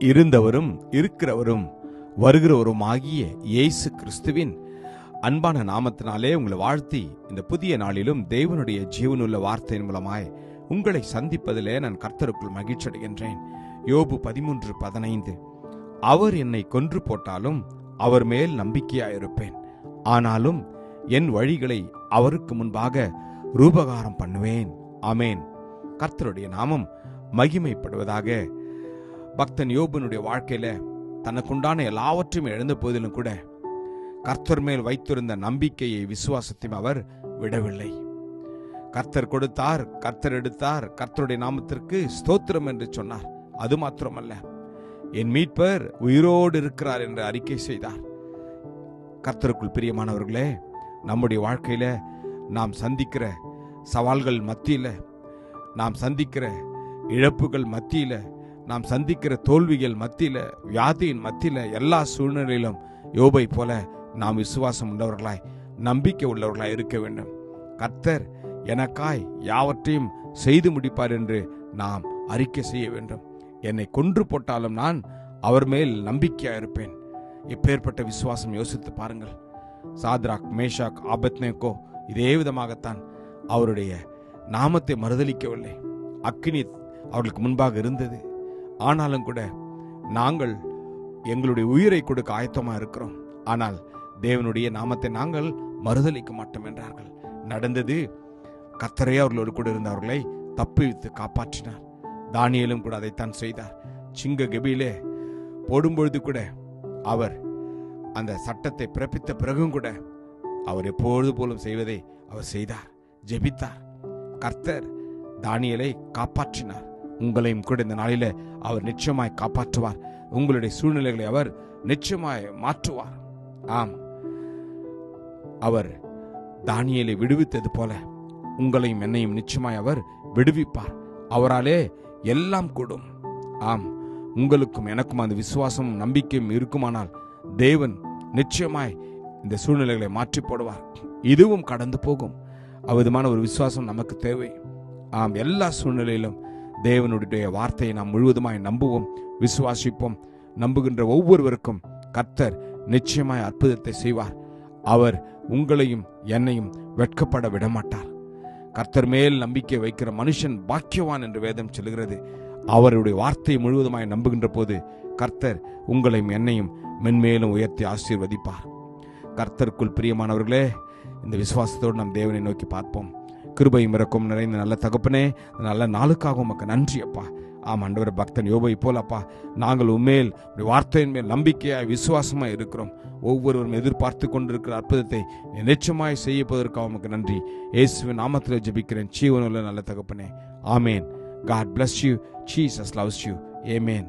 இருந்தவரும் இருக்கிறவரும் வருகிறவரும் ஆகிய இயேசு கிறிஸ்துவின் அன்பான நாமத்தினாலே உங்களை வாழ்த்தி இந்த புதிய நாளிலும் தேவனுடைய ஜீவனுள்ள வார்த்தையின் மூலமாய் உங்களை சந்திப்பதிலே நான் கர்த்தருக்குள் மகிழ்ச்சி அடைகின்றேன். யோபு 13:15 அவர் என்னை கொன்று போட்டாலும் அவர் மேல் நம்பிக்கையாயிருப்பேன், ஆனாலும் என் வழிகளை அவருக்கு முன்பாக ரூபகாரம் பண்ணுவேன். ஆமேன். கர்த்தருடைய நாமம் மகிமைப்படுவதாக. பக்தன் யோபனுடைய வாழ்க்கையில தனக்குண்டான எல்லாவற்றையும் இழந்த போதிலும் கூட கர்த்தர் மேல் வைத்திருந்த நம்பிக்கையை விசுவாசத்தையும் அவர் விடவில்லை. கர்த்தர் கொடுத்தார், கர்த்தர் எடுத்தார், கர்த்தருடைய நாமத்திற்கு ஸ்தோத்திரம் என்று சொன்னார். அது மாத்திரமல்ல, என் மீட்பர் உயிரோடு இருக்கிறார் என்று அறிக்கை செய்தார். கர்த்தருக்குள் பிரியமானவர்களே, நம்முடைய வாழ்க்கையில நாம் சந்திக்கிற சவால்கள் மத்தியில, நாம் சந்திக்கிற இழப்புகள் மத்தியில, நாம் சந்திக்கிற தோல்விகள் மத்தியில, வியாதியின் மத்தியில, எல்லா சூழ்நிலையிலும் யோபை போல நாம் விசுவாசம் உள்ளவர்களாய், நம்பிக்கை உள்ளவர்களாய் இருக்க வேண்டும். கர்த்தர் எனக்காய் யாவற்றையும் செய்து முடிப்பார் என்று நாம் அறிக்கை செய்ய வேண்டும். என்னை கொன்று போட்டாலும் நான் அவர் மேல் நம்பிக்கையா இருப்பேன். எப்பேற்பட்ட விசுவாசம் யோசித்து பாருங்கள். சாத்ராக், மேஷாக், ஆபத்நேகோ இதே விதமாகத்தான் அவருடைய நாமத்தை மறுதலிக்கவில்லை. அக்கினி அவர்களுக்கு முன்பாக இருந்தது. ஆனாலும் கூட நாங்கள் எங்களுடைய உயிரை கொடுக்க ஆயத்தமாக இருக்கிறோம், ஆனால் தேவனுடைய நாமத்தை நாங்கள் மறுதலிக்க மாட்டோம் என்றார்கள். நடந்தது, கர்த்தரே அவர்களோடு கூட இருந்தவர்களை தப்பிவித்து காப்பாற்றினார். தானியேலும் கூட அதைத்தான் செய்தார். சிங்க கெபியிலே போடும்பொழுது கூட அவர் அந்த சட்டத்தை பிறப்பித்த பிறகும் கூட அவர் எப்பொழுது போலும் செய்வதை அவர் செய்தார், ஜெபித்தார். கர்த்தர் தானியேலை காப்பாற்றினார். உங்களையும் கூட இந்த நாளில அவர் நிச்சயமாய் காப்பாற்றுவார். உங்களுடைய சூழ்நிலைகளை அவர் நிச்சயமாய் மாற்றுவார். ஆம், அவர் தானியேலை விடுவித்தது போல உங்களையும் என்னையும் நிச்சயமாய் அவர் விடுவிப்பார். அவராலே எல்லாம் கூடும். ஆம், உங்களுக்கும் எனக்கும் அந்த விசுவாசமும் நம்பிக்கையும் இருக்குமானால் தேவன் நிச்சயமாய் இந்த சூழ்நிலைகளை மாற்றி போடுவார். இதுவும் கடந்து போகும். அவ்விதமான ஒரு விசுவாசம் நமக்கு தேவை. ஆம், எல்லா சூழ்நிலையிலும் தேவனுடைய வார்த்தையை நாம் முழுவதுமாய் நம்புவோம், விசுவாசிப்போம். நம்புகின்ற ஒவ்வொருவருக்கும் கர்த்தர் நிச்சயமாய் அற்புதத்தை செய்வார். அவர் உங்களையும் என்னையும் வெட்கப்பட விடமாட்டார். கர்த்தர் மேல் நம்பிக்கை வைக்கிற மனுஷன் பாக்கியவான் என்று வேதம் சொல்கிறது. அவருடைய வார்த்தையை முழுவதுமாய் நம்புகின்ற போது கர்த்தர் உங்களையும் என்னையும் மென்மேலும் உயர்த்தி ஆசீர்வதிப்பார். கர்த்தருக்குள் பிரியமானவர்களே, இந்த விசுவாசத்தோடு நம் தேவனை நோக்கி பார்ப்போம். கிருபையும் இரக்கமும் நிறைந்த நல்ல தகப்பனே, நல்ல நாளுக்காக உமக்கு நன்றி அப்பா. ஆம் ஆண்டவரே, பக்தன் யோபை போல் அப்பா நாங்கள் உண்மையில் வார்த்தையின் மேல் நம்பிக்கையாய் விசுவாசமாய் இருக்கிறோம். ஒவ்வொருவரும் எதிர்பார்த்து கொண்டிருக்கிற அற்புதத்தை நிச்சயமாய் செய்யப்பதற்காக உமக்கு நன்றி. இயேசுவின் நாமத்தில் ஜெபிக்கிறேன் ஜீவனுள்ள நல்ல தகப்பனே. ஆமேன். God bless you. Jesus loves you. Amen.